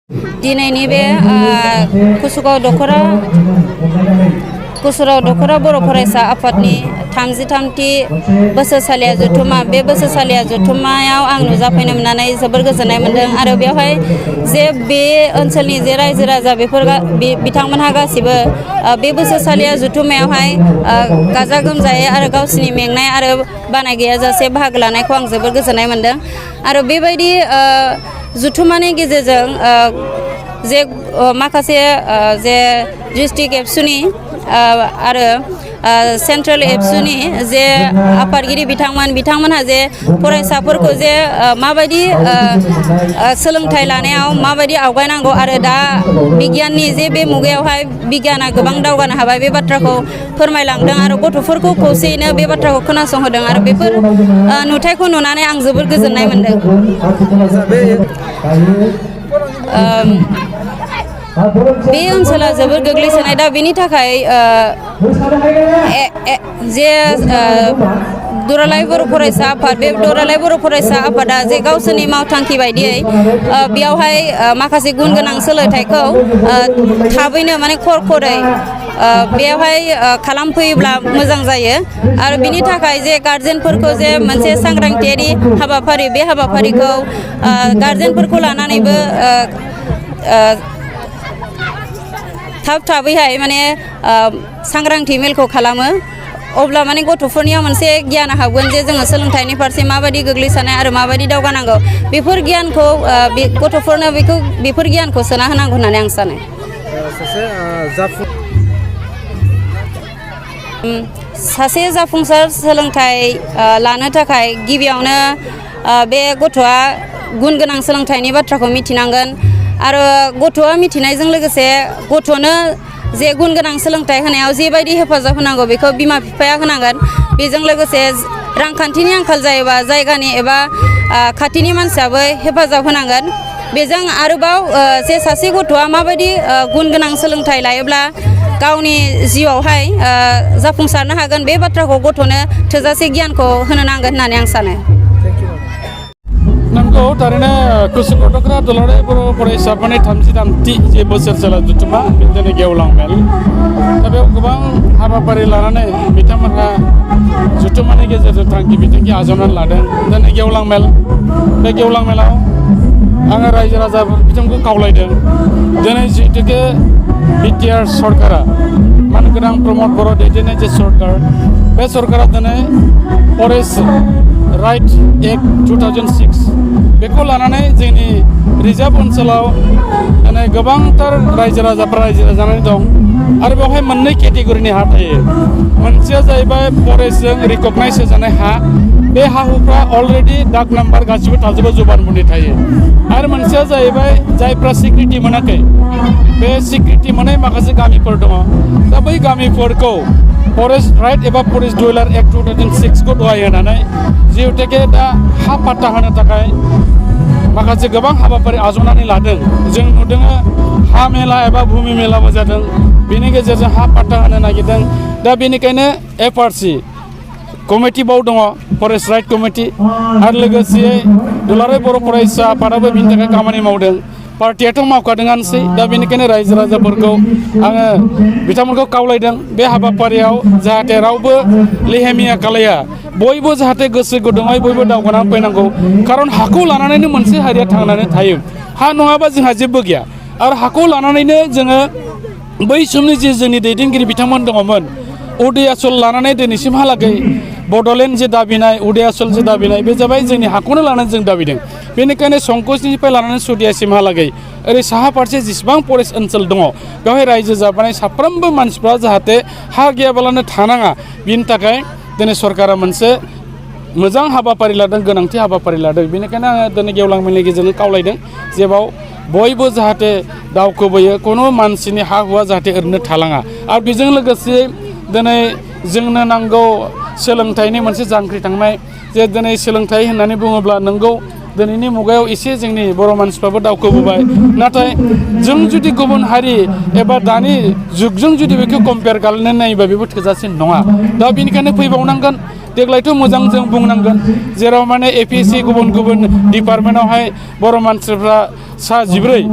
दिनैनि बे कुसुगाव दखरा बर' फरायसा आफादनि 33थि बोसोरसालिया जथुम्मा बे बोसोरसालिया जथुम्मायाव आं नुजाफैनो मोननानै जोबोर गोजोननाय मोनदों आरो बेवहाय जे बे ओनसोलनि जे रायजो राजा बिथांमोनहा गासिबो बे बोसोरसालिया जथुम्मायावहाय गाजा गोमजायै आरो गावसिनि मेंनाय आरो बानाय गैयाजासे बाहागो लानायखौ आं जोबोर गोजोननाय मोनदों आरो बेबायदि जथुम्मानि गेजेरजों जे माखासे जे डिस्ट्रिक्ट एबसुनि आरो सेन्ट्रेल एबसुनि जे आफादगिरि बिथांमोनहा जे फरायसाफोरखौ जे माबायदि सोलोंथाइ लानायाव माबायदि आवगायनांगौ आरो दा बिगियाननि जे बे मुगायावहाय बिगियाना गोबां दावगानो हाबाय बे बाथ्राखौ फोरमायलांदों आरो गथ'फोरखौ खौसेयैनो बे बाथ्राखौ खोनासंहोदों आरो बेफोर नुथायखौ नुनानै आं जोबोर गोजोननाय मोनदों। बे ओनसोला जोबोर गोग्लैसोनाय दा बेनि थाखाय जे दुलाराय बर' फरायसा आफाद बे दुलाराय बर' फरायसा आफादा जे गावसोरनि मावथांखि बायदियै बेयावहाय माखासे गुन गोनां सोलोंथाइखौ थाबैनो माने खरै बेयावहाय खालामफैयोब्ला मोजां जायो आरो बिनि थाखाय जे गार्जेनफोरखौ जे मोनसे सांग्रांथियारि हाबाफारि बे हाबाफारिखौ गार्जेनफोरखौ लानानैबो थाबैहाय माने सांग्रांथि मेलखौ खालामो अब्ला माने गथ'फोरनियाव मोनसे गियान हाबगोन जे जोङो सोलोंथाइनि फारसे माबायदि गोग्लैसानाय आरो माबायदि दावगानांगौ बेफोर गियानखौ गथ'फोरनो बेफोर गियानखौ सोना होनांगौ होननानै आं सानो। सासे जाफुंसार सोलोंथाइ लानो थाखाय गिबियावनो बे गथ'आ गुन गोनां सोलोंथाइनि बाथ्राखौ मिथिनांगोन आरो गथ'आ मिथिनायजों लोगोसे गथ'नो जे गुन गोनां सोलोंथाइ होनायाव जेबायदि हेफाजाब होनांगौ बेखौ बिमा बिफाया होनांगोन बेजों लोगोसे रांखान्थिनि आंखाल जायोबा जायगानि एबा खाथिनि मानसियाबो हेफाजाब होनांगोन बेजों आरोबाव जे सासे गथ'आ माबायदि गुन गोनां सोलोंथाइ लायोब्ला गावनि जिउआवहाय जाफुंसारनो हागोन बे बाथ्राखौ गथ'नो थोजासे गियानखौ होनो नांगोन होननानै आं सानो। नंगौ थारैनो कुसुगाव दखरा दुलाराय बर' फरायसाफोरनि 33थि जे बोसोरसालिया जथुम्मा दिनै गेवलां मेल दा बेयाव गोबां हाबाफारि लानानै बिथांमोनहा जथुम्मानि गेजेरजों थांखि बिथांखि आजावनानै लादों दिनै गेवलां मेल बे गेवलां मेलाव आङो रायजो राजा बिथांखौ खावलायदों दिनै जिहेतुके बिटिआर सरकारा मानगोनां प्रमद बर' दैदेननाय जे सरकार बे सरकारा दिनै फरेस्ट राइट एक्ट 2006 बेखौ लानानै जोंनि रिजार्भ ओनसोलाव दिनै गोबांथार रायजो राजाफ्रा रायजो जानानै दं आरो बेवहाय मोननै केटेगरिनि हा थायो मोनसेया जाहैबाय फरेस्टजों रिकगनाइज होजानाय हा बे हा हुफ्रा अलरेडि डाक नाम्बार गासिबो थाजोबो जबानबन्दी थायो आरो मोनसेया जाहैबाय जायफ्रा सिक्रिटि मोनाखै बे सिक्रिटि मोननाय माखासे गामिफोर दङ दा बै गामिफोरखौ फरेस्ट राइट एबा फरेस्ट डुवेलार एक्ट 2006 को दहाय होनानै जिहेतुके दा हा पाट्टा होनो थाखाय माखासे गोबां हाबाफारि आजावनानै लादों जों नुदों हा मेला एबा भुमि मेलाबो जादों बेनि गेजेरजों हा पाट्टा होनो नागिरदों दा बेनिखायनो एफआरसि कमिटि बाव दङ फरेस्ट राइट कमिटि आरो लोगोसे दुलाराय बर' फरायसा आफादाबो बिनि थाखाय खामानि मावदों पार्टियाथ' मावखादोंआनोसै दा बेनिखायनो रायजो राजाफोरखौ आङो बिथांमोनखौ खावलायदों बे हाबाफारियाव जाहाथे रावबो लेहेमिया खालाया बयबो जाहाथे गोसो गुदुङै बयबो दावगानानै फैनांगौ खारन हाखौ लानानैनो मोनसे हारिया थांनानै थायो हा नङाबा जोंहा जेबो गैया आरो हाखौ लानानैनो जोङो बै समनि जे जोंनि दैदेनगिरि बिथांमोन दङमोन उदयाचल लानानै दिनैसिमहालागै बड'लेण्ड जे दाबिनाय उदयाचल जे दाबिनाय बे जाबाय जोंनि हाखौनो लानानै जों दाबिदों बेनिखायनो संकसनिफ्राय लानानै सुदियासिमहालागै ओरै साहा फारसे जेसेबां फरेस्ट ओनसोल दङ बेवहाय रायजो जाबोनाय साफ्रोमबो मानसिफ्रा जाहाथे हा गैयाब्लानो थानाङा बिनि थाखाय दिनै सरकारा मोनसे मोजां हाबाफारि लादों गोनांथि हाबाफारि लादों बेनिखायनो आङो दिनै गेवलां मेलनि गेजेरजों खावलायदों जेबाव बयबो जाहाथे दावखोबोयो कोनो मानसिनि हा हुआ जाहाथे ओरैनो थालाङा आरो बेजों लोगोसे दिनै जोंनो नांगौ सोलोंथाइनि मोनसे जांख्रिखांनाय जे दिनै सोलोंथाइ होननानै बुङोब्ला नंगौ दिनैनि मुगायाव एसे जोंनि बर' मानसिफ्राबो दावखोबोबाय नाथाय जों जुदि गुबुन हारि एबा दानि जुगजों जुदि बेखौ कम्पेयार खालामनानै नायोबा बेबो थोजासे नङा दा बेनिखायनो फैबावनांगोन देग्लायथ' मोजां जों बुंनांगोन जेराव माने एपिएससि गुबुन गुबुन डिपार्टमेन्टआवहाय बर' मानसिफ्रा सा 14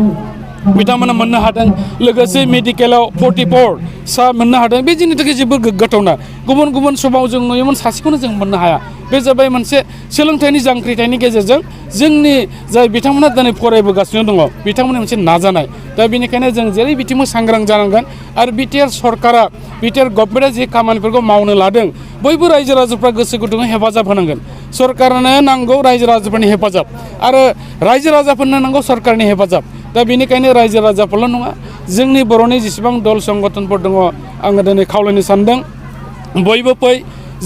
बिथांमोना मोननो हादों लोगोसे मेडिकेलाव 44 सा मोननो हादों बे जोंनि थाखाय जोबोर गोग्गाथावना गुबुन गुबुन समाव जों नुयोमोन सासेखौनो जों मोननो हाया बे जाबाय मोनसे सोलोंथाइनि जांख्रिथायनि गेजेरजों जोंनि जाय बिथांमोना दिनै फरायबोगासिनो दङ बिथांमोननि मोनसे नाजानाय दा बेनिखायनो जों जेरै बिथिंबो सांग्रां जानांगोन आरो बिटिआर सरकारा बिटिआर गभर्नमेन्टआ जे खामानिफोरखौ मावनो लादों बयबो रायजो राजाफ्रा गोसो गुदुङै हेफाजाब होनांगोन सरकारनो नांगौ रायजो राजाफोरनि हेफाजाब आरो रायजो राजाफोरनो नांगौ सरकारनि हेफाजाब दा बेनिखायनो रायजो राजाफोरल' नङा जोंनि बर'नि जेसेबां दल संगठनफोर दङ आङो दिनै खावलायनो सानदों बयबो फै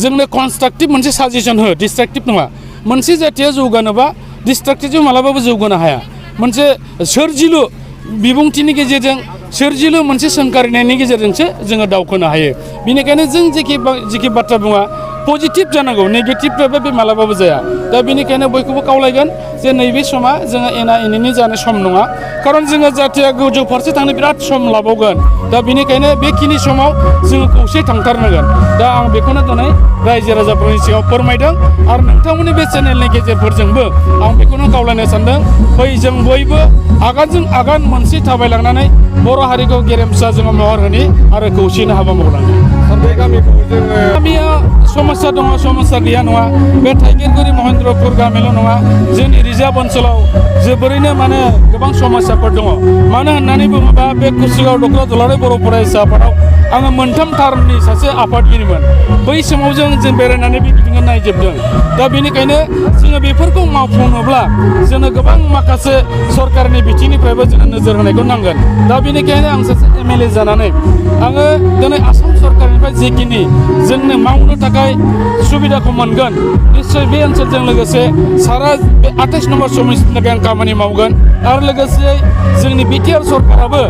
जोंनो कनस्ट्राक्टिभ मोनसे साजेसन हो डिस्ट्राक्टिभ नङा मोनसे जाथिया जौगानोबा डिस्ट्राक्टिभजों मालाबाबो जौगानो हाया मोनसे सोरजिलु बिबुंथिनि गेजेरजों सोरजिलु मोनसे सोंखारिनायनि गेजेरजोंसो जोङो दावखोनो हायो बेनिखायनो जों जेखि बाथ्रा बुङा पजिटिभ जानांगौ नेगेटिभबाबो बे मालाबाबो जाया दा बेनिखायनो बयखौबो खावलायगोन जे नैबे समा जोङो एना एनिनि जानाय सम नङा खारन जोङो जाथिया गोजौ फारसे थांनो बिराद सम लाबावगोन दा बेनिखायनो बेखिनि समाव जोङो खौसे थांथारनांगोन दा आं बेखौनो दिनै रायजो राजाफोरनि सिगाङाव फोरमायदों आरो नोंथांमोननि बे चेनेलनि गेजेरफोरजोंबो आं बेखौनो खावलायनो सानदों फै जों बयबो आगानजों आगान मोनसे थाबायलांनानै बर' हारिखौ गेरेमसा जोङो महर होनि आरो खौसेनो हाबा मावलांनि बे गामिखौ जोङो गामिया समस्या दङ समस्या गैया नङा बे थाइगिरगुरि महेन्द्रपुर गामिल' नङा जोंनि रिजार्भ ओनसोलाव जोबोरैनो माने गोबां समस्याफोर दङ मानो होननानै बुङोबा बे कुसिगाव दख्ला दुलाराय बर' फरायसा आफादाव आङो मोनथाम टार्मनि सासे आफादगिरिमोन बै समाव जों बेरायनानै बे बिथिंखौ नायजोबदों दा बेनिखायनो जोङो बेफोरखौ मावफुङोब्ला जोङो गोबां माखासे सरकारनि बिथिंनिफ्रायबो जोङो नोजोर होनायखौ नांगोन दा बेनिखायनो आं सासे एमएलए जानानै आङो दिनै आसाम सरकारनिफ्राय जेखिनि जोंनो मावनो थाखाय सुबिदाखौ मोनगोन निश्चय बे ओनसोलजों लोगोसे सारा बे 28 नम्बर समितिनि थाखाय आं खामानि मावगोन आरो लोगोसे जोंनि बिटिआर सरकाराबो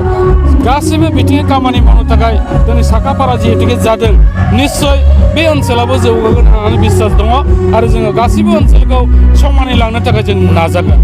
गासैबो बिथिङै खामानि मावनो थाखाय दिनै साखाफारा जिहेतुके जादों निश्चय बे ओनसोलाबो जौगागोन होननानै बिश्वास दङ आरो जोङो गासैबो ओनसोलखौ समानै लांनो थाखाय जों नाजागोन